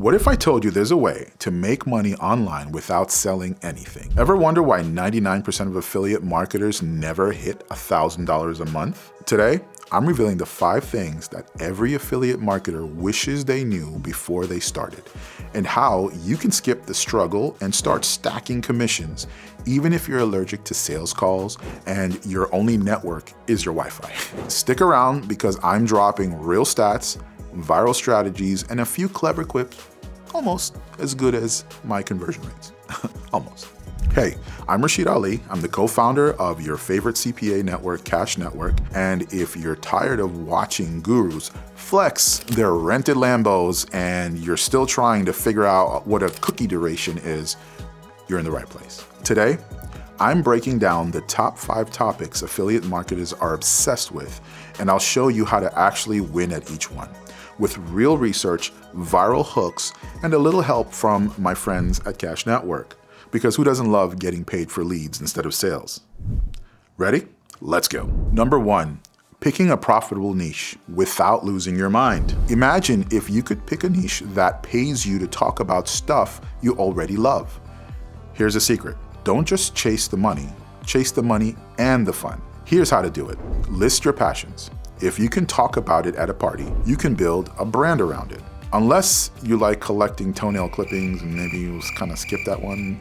What if I told you there's a way to make money online without selling anything? Ever wonder why 99% of affiliate marketers never hit $1,000 a month? Today, I'm revealing the 5 things that every affiliate marketer wishes they knew before they started, and how you can skip the struggle and start stacking commissions, even if you're allergic to sales calls and your only network is your Wi-Fi. Stick around because I'm dropping real stats, viral strategies, and a few clever quips, almost as good as my conversion rates. Almost. Hey, I'm Rashid Ali. I'm the co-founder of your favorite CPA network, Cash Network. And if you're tired of watching gurus flex their rented Lambos and you're still trying to figure out what a cookie duration is, you're in the right place. Today, I'm breaking down the top 5 topics affiliate marketers are obsessed with, and I'll show you how to actually win at each one, with real research, viral hooks, and a little help from my friends at Cash Network. Because who doesn't love getting paid for leads instead of sales? Ready? Let's go. Number 1, picking a profitable niche without losing your mind. Imagine if you could pick a niche that pays you to talk about stuff you already love. Here's a secret. Don't just chase the money and the fun. Here's how to do it. List your passions. If you can talk about it at a party, you can build a brand around it. Unless you like collecting toenail clippings and maybe you kind of skip that one,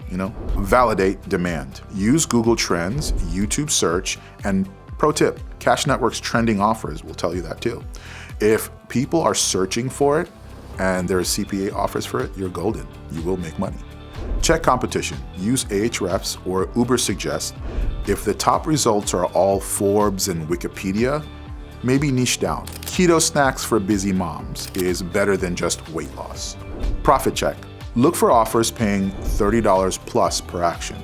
Validate demand. Use Google Trends, YouTube search, and pro tip, Cash Network's trending offers will tell you that too. If people are searching for it and there are CPA offers for it, you're golden. You will make money. Check competition. Use Ahrefs or Ubersuggest. If the top results are all Forbes and Wikipedia, maybe niche down. Keto snacks for busy moms is better than just weight loss. Profit check. Look for offers paying $30 plus per action.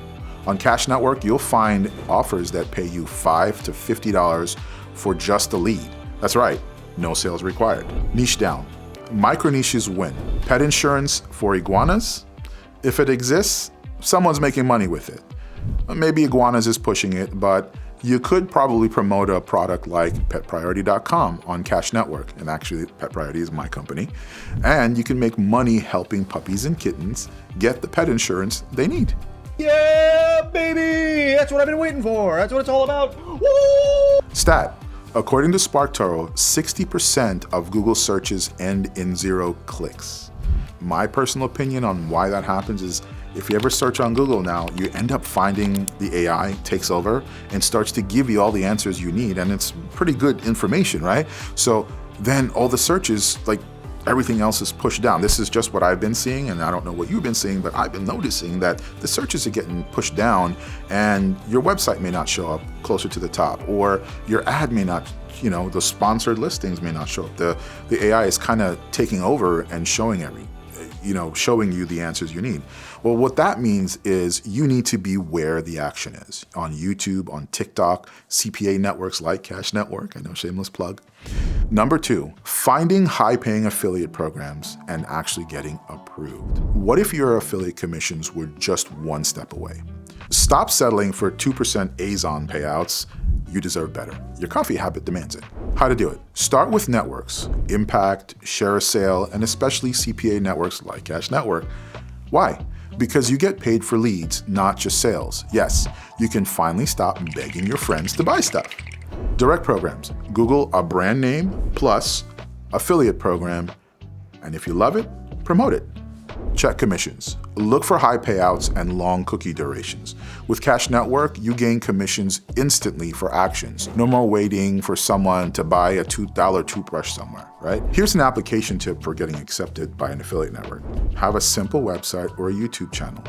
On Cash Network, you'll find offers that pay you $5 to $50 for just the lead. That's right, no sales required. Niche down. Micro niches win. Pet insurance for iguanas? If it exists, someone's making money with it. Maybe Iguanas is pushing it, but you could probably promote a product like PetPriority.com on Cash Network, and actually Pet Priority is my company, and you can make money helping puppies and kittens get the pet insurance they need. Yeah, baby! That's what I've been waiting for. That's what it's all about. Woo! Stat. According to SparkToro, 60% of Google searches end in 0 clicks. My personal opinion on why that happens is if you ever search on Google now, you end up finding the AI takes over and starts to give you all the answers you need, and it's pretty good information, right? So then all the searches, like everything else is pushed down. This is just what I've been seeing, and I don't know what you've been seeing, but I've been noticing that the searches are getting pushed down and your website may not show up closer to the top, or your ad may not, the sponsored listings may not show up. The AI is kind of taking over and showing you the answers you need. Well, what that means is you need to be where the action is. On YouTube, on TikTok, CPA networks like Cash Network, I know, shameless plug. Number 2, finding high-paying affiliate programs and actually getting approved. What if your affiliate commissions were just one step away? Stop settling for 2% Azon payouts. You deserve better. Your coffee habit demands it. How to do it? Start with networks, Impact, Share a Sale, and especially CPA networks like Cash Network. Why? Because you get paid for leads, not just sales. Yes, you can finally stop begging your friends to buy stuff. Direct programs. Google a brand name plus affiliate program, and if you love it, promote it. Check commissions. Look for high payouts and long cookie durations. With Cash Network, you gain commissions instantly for actions. No more waiting for someone to buy a $2 toothbrush somewhere, right? Here's an application tip for getting accepted by an affiliate network. Have a simple website or a YouTube channel.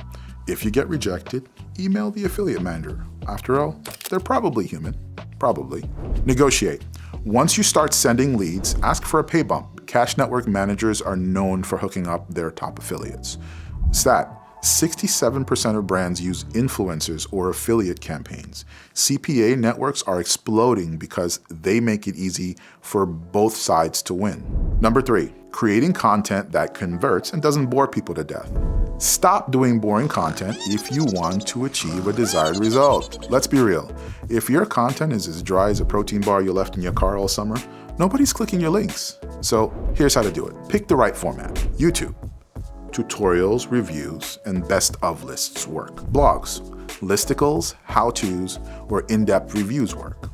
If you get rejected, email the affiliate manager. After all, they're probably human. Probably. Negotiate. Once you start sending leads, ask for a pay bump. Cash Network managers are known for hooking up their top affiliates. Stat. 67% of brands use influencers or affiliate campaigns. CPA networks are exploding because they make it easy for both sides to win. Number 3, creating content that converts and doesn't bore people to death. Stop doing boring content if you want to achieve a desired result. Let's be real. If your content is as dry as a protein bar you left in your car all summer, nobody's clicking your links. So here's how to do it. Pick the right format. YouTube. tutorials, reviews, and best of lists work. Blogs, listicles, how-tos, or in-depth reviews work.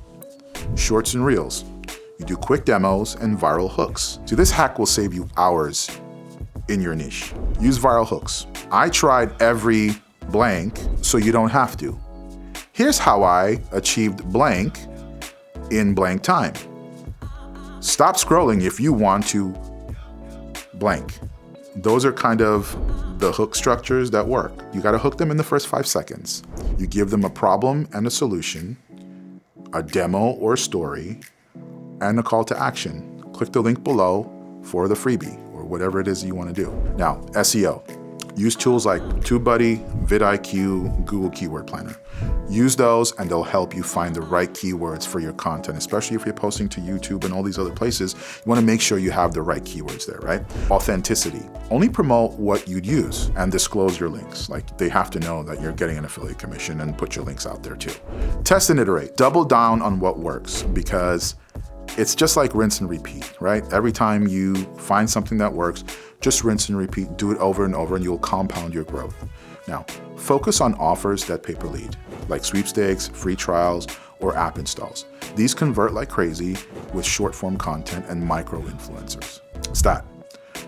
Shorts and reels, you do quick demos and viral hooks. So this hack will save you hours in your niche. Use viral hooks. I tried every blank, so you don't have to. Here's how I achieved blank in blank time. Stop scrolling if you want to blank. Those are kind of the hook structures that work. You gotta hook them in the first 5 seconds. You give them a problem and a solution, a demo or story, and a call to action. Click the link below for the freebie or whatever it is you wanna do. Now, SEO. Use tools like TubeBuddy, VidIQ, Google Keyword Planner. Use those and they'll help you find the right keywords for your content, especially if you're posting to YouTube and all these other places. You wanna make sure you have the right keywords there, right? Authenticity. Only promote what you'd use and disclose your links. Like they have to know that you're getting an affiliate commission and put your links out there too. Test and iterate. Double down on what works because it's just like rinse and repeat, right? Every time you find something that works, just rinse and repeat, do it over and over and you'll compound your growth. Now, focus on offers that pay per lead, like sweepstakes, free trials, or app installs. These convert like crazy with short form content and micro-influencers. Stat,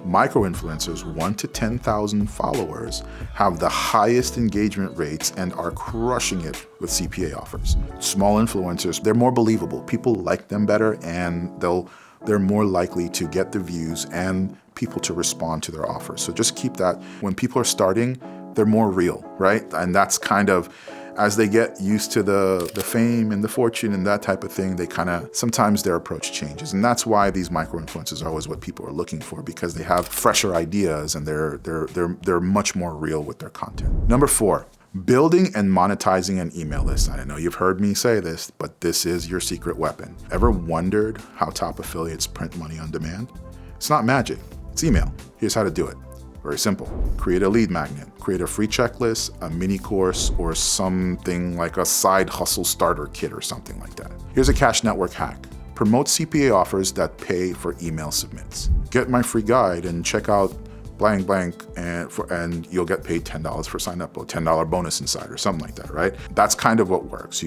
micro-influencers 1 to 10,000 followers have the highest engagement rates and are crushing it with CPA offers. Small influencers, they're more believable. People like them better and they're more likely to get the views and people to respond to their offers. So just keep that. When people are starting, they're more real, right? And that's kind of, as they get used to the fame and the fortune and that type of thing, they kind of, sometimes their approach changes. And that's why these micro-influencers are always what people are looking for because they have fresher ideas and they're much more real with their content. Number 4, building and monetizing an email list. I know you've heard me say this, but this is your secret weapon. Ever wondered how top affiliates print money on demand? It's not magic, it's email. Here's how to do it. Very simple. Create a lead magnet, create a free checklist, a mini course, or something like a side hustle starter kit or something like that. Here's a cash network hack. Promote CPA offers that pay for email submits. Get my free guide and check out blank blank and you'll get paid $10 for sign up or $10 bonus inside or something like that, right? That's kind of what works.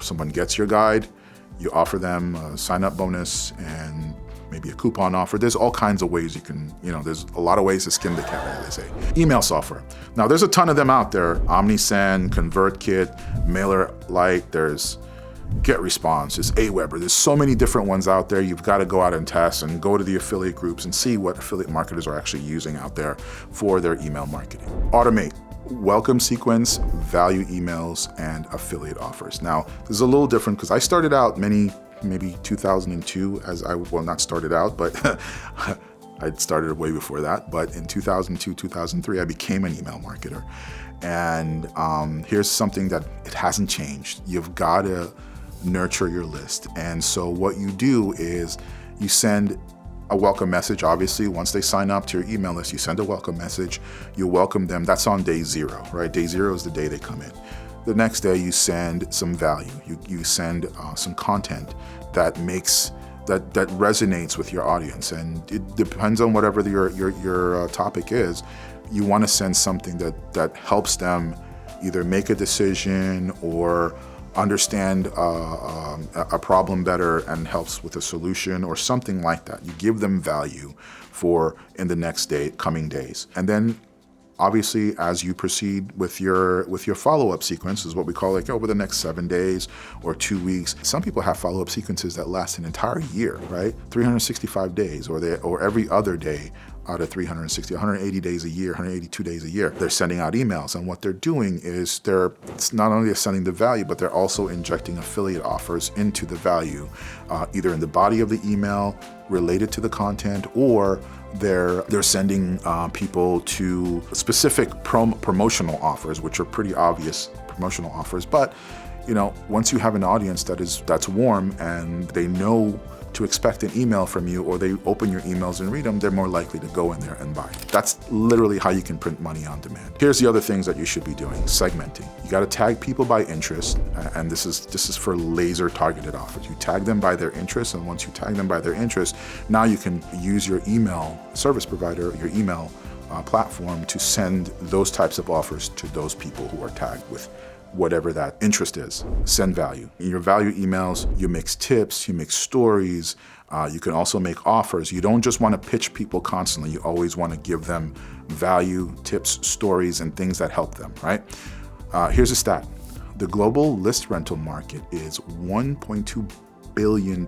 Someone gets your guide, you offer them a sign up bonus and maybe a coupon offer. There's all kinds of ways you can, there's a lot of ways to skin the cat, as they say. Email software. Now there's a ton of them out there. OmniSend, ConvertKit, MailerLite, there's GetResponse, there's Aweber. There's so many different ones out there. You've got to go out and test and go to the affiliate groups and see what affiliate marketers are actually using out there for their email marketing. Automate. Welcome sequence, value emails, and affiliate offers. Now, this is a little different because I started out maybe 2002 not started out, but I'd started way before that. But in 2002, 2003, I became an email marketer. And here's something that it hasn't changed. You've got to nurture your list. And so what you do is you send a welcome message. Obviously, once they sign up to your email list, you send a welcome message. You welcome them. That's on day 0, right? Day 0 is the day they come in. The next day, you send some value. You send some content that resonates with your audience, and it depends on whatever your topic is. You want to send something that helps them either make a decision or understand a problem better and helps with a solution or something like that. You give them value for in the coming days, and then obviously, as you proceed with your follow-up sequence, is what we call over the next 7 days or 2 weeks. Some people have follow-up sequences that last an entire year, right? 365 days, or every other day out of 360, 180 days a year, 182 days a year. They're sending out emails, and what they're doing is it's not only sending the value, but they're also injecting affiliate offers into the value, either in the body of the email related to the content, or they're sending people to specific promotional offers, which are pretty obvious promotional offers. But once you have an audience that's warm and they know to expect an email from you, or they open your emails and read them, they're more likely to go in there and buy. That's literally how you can print money on demand. Here's the other things that you should be doing. Segmenting. You got to tag people by interest, and this is for laser targeted offers. You tag them by their interest, and once you tag them by their interest, now you can use your email service provider, your email platform to send those types of offers to those people who are tagged with whatever that interest is. Send value. In your value emails, you mix tips, you mix stories, you can also make offers. You don't just want to pitch people constantly. You always want to give them value, tips, stories, and things that help them, right? Here's a stat. The global list rental market is $1.2 billion.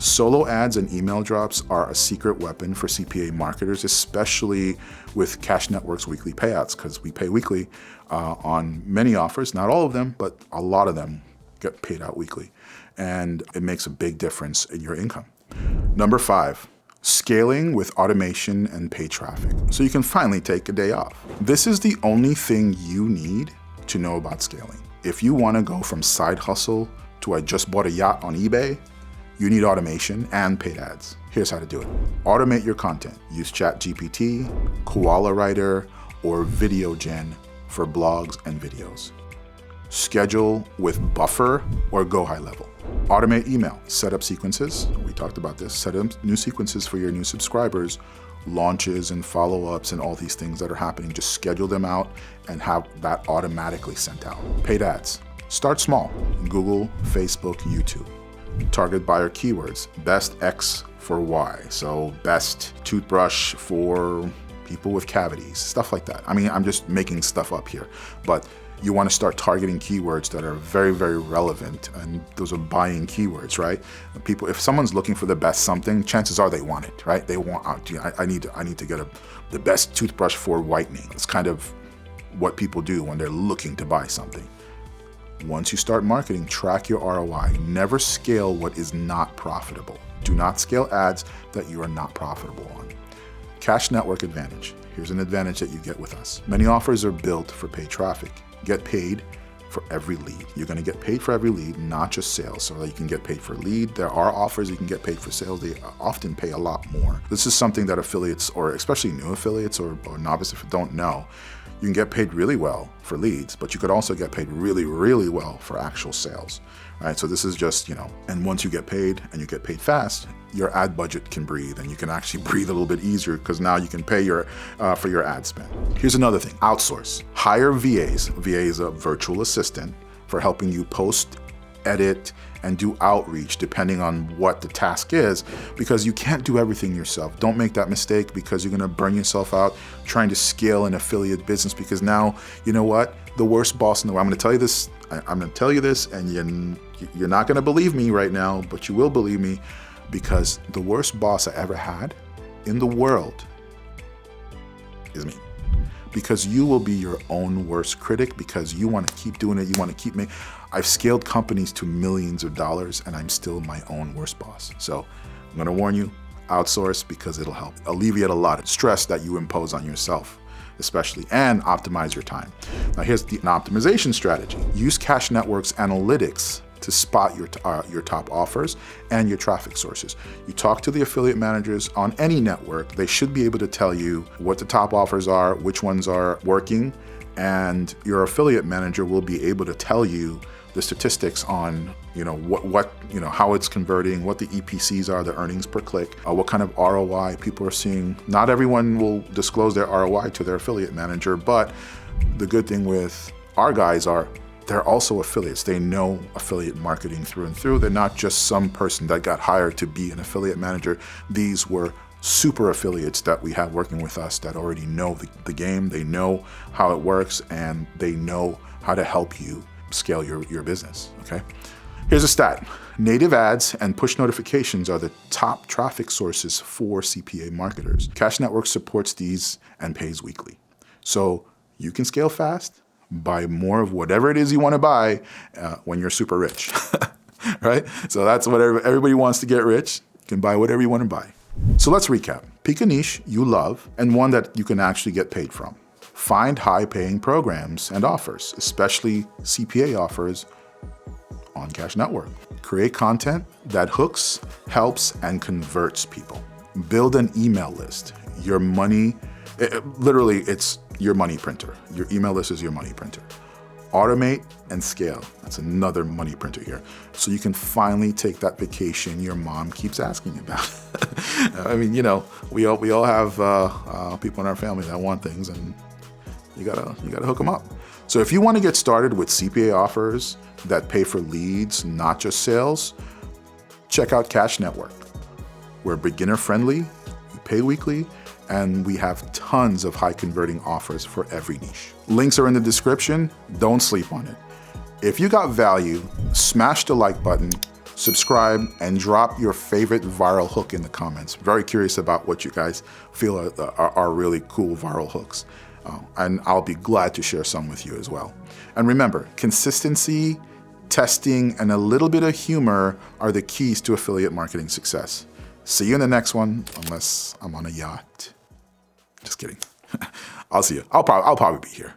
Solo ads and email drops are a secret weapon for CPA marketers, especially with Cash Network's weekly payouts, because we pay weekly on many offers, not all of them, but a lot of them get paid out weekly. And it makes a big difference in your income. Number 5, scaling with automation and paid traffic. So you can finally take a day off. This is the only thing you need to know about scaling. If you want to go from side hustle to I just bought a yacht on eBay, you need automation and paid ads. Here's how to do it. Automate your content. Use ChatGPT, Koala Writer, or VidIQ for blogs and videos. Schedule with Buffer or Go High Level. Automate email. Set up sequences. We talked about this. Set up new sequences for your new subscribers, launches and follow-ups and all these things that are happening. Just schedule them out and have that automatically sent out. Paid ads. Start small. Google, Facebook, YouTube. Target buyer keywords. Best X for Y. So best toothbrush for people with cavities, stuff like that. I mean, I'm just making stuff up here, but you want to start targeting keywords that are very, very relevant, and those are buying keywords, right? People, if someone's looking for the best something, chances are they want it, right? They want, I need to get the best toothbrush for whitening. It's kind of what people do when they're looking to buy something. Once you start marketing, track your ROI. Never scale what is not profitable. Do not scale ads that you are not profitable on. Cash Network advantage. Here's an advantage that you get with us. Many offers are built for paid traffic. Get paid for every lead. You're going to get paid for every lead, not just sales. So you can get paid for lead. There are offers you can get paid for sales. They often pay a lot more. This is something that affiliates, or especially new affiliates or novices, if you don't know, you can get paid really well for leads, but you could also get paid really, really well for actual sales, right? So this is just, and once you get paid and you get paid fast, your ad budget can breathe, and you can actually breathe a little bit easier because now you can pay for your ad spend. Here's another thing, outsource. Hire VAs. VA is a virtual assistant for helping you post, edit, and do outreach depending on what the task is, because you can't do everything yourself. Don't make that mistake, because you're gonna burn yourself out trying to scale an affiliate business, because now, you know what? The worst boss in the world, I'm gonna tell you this, and you're not gonna believe me right now, but you will believe me, because the worst boss I ever had in the world is me. Because you will be your own worst critic, because you want to keep doing it, you want to keep making. I've scaled companies to millions of dollars, and I'm still my own worst boss. So I'm going to warn you, outsource, because it'll help alleviate a lot of stress that you impose on yourself, especially, and optimize your time. Now here's an optimization strategy. Use Cash Network's analytics to spot your top offers and your traffic sources. You talk to the affiliate managers on any network. They should be able to tell you what the top offers are, which ones are working, and your affiliate manager will be able to tell you the statistics on how it's converting, what the EPCs are, the earnings per click, what kind of ROI people are seeing. Not everyone will disclose their ROI to their affiliate manager, but the good thing with our guys are they're also affiliates. They know affiliate marketing through and through. They're not just some person that got hired to be an affiliate manager. These were super affiliates that we have working with us that already know the game. They know how it works, and they know how to help you scale your business, okay? Here's a stat. Native ads and push notifications are the top traffic sources for CPA marketers. Cash Network supports these and pays weekly. So you can scale fast, buy more of whatever it is you want to buy when you're super rich, right? So that's what everybody wants to get rich. You can buy whatever you want to buy. So let's recap. Pick a niche you love and one that you can actually get paid from. Find high-paying programs and offers, especially CPA offers on Cash Network. Create content that hooks, helps, and converts people. Build an email list. Your money, literally, it's your money printer. Your email list is your money printer. Automate and scale. That's another money printer here. So you can finally take that vacation your mom keeps asking about. I mean, you know, we all have people in our family that want things, and you gotta hook them up. So if you want to get started with CPA offers that pay for leads, not just sales, check out Cash Network. We're beginner friendly, we pay weekly, and we have tons of high converting offers for every niche. Links are in the description, don't sleep on it. If you got value, smash the like button, subscribe, and drop your favorite viral hook in the comments. Very curious about what you guys feel are really cool viral hooks. And I'll be glad to share some with you as well. And remember, consistency, testing, and a little bit of humor are the keys to affiliate marketing success. See you in the next one, unless I'm on a yacht. Just kidding. I'll see you. I'll probably be here.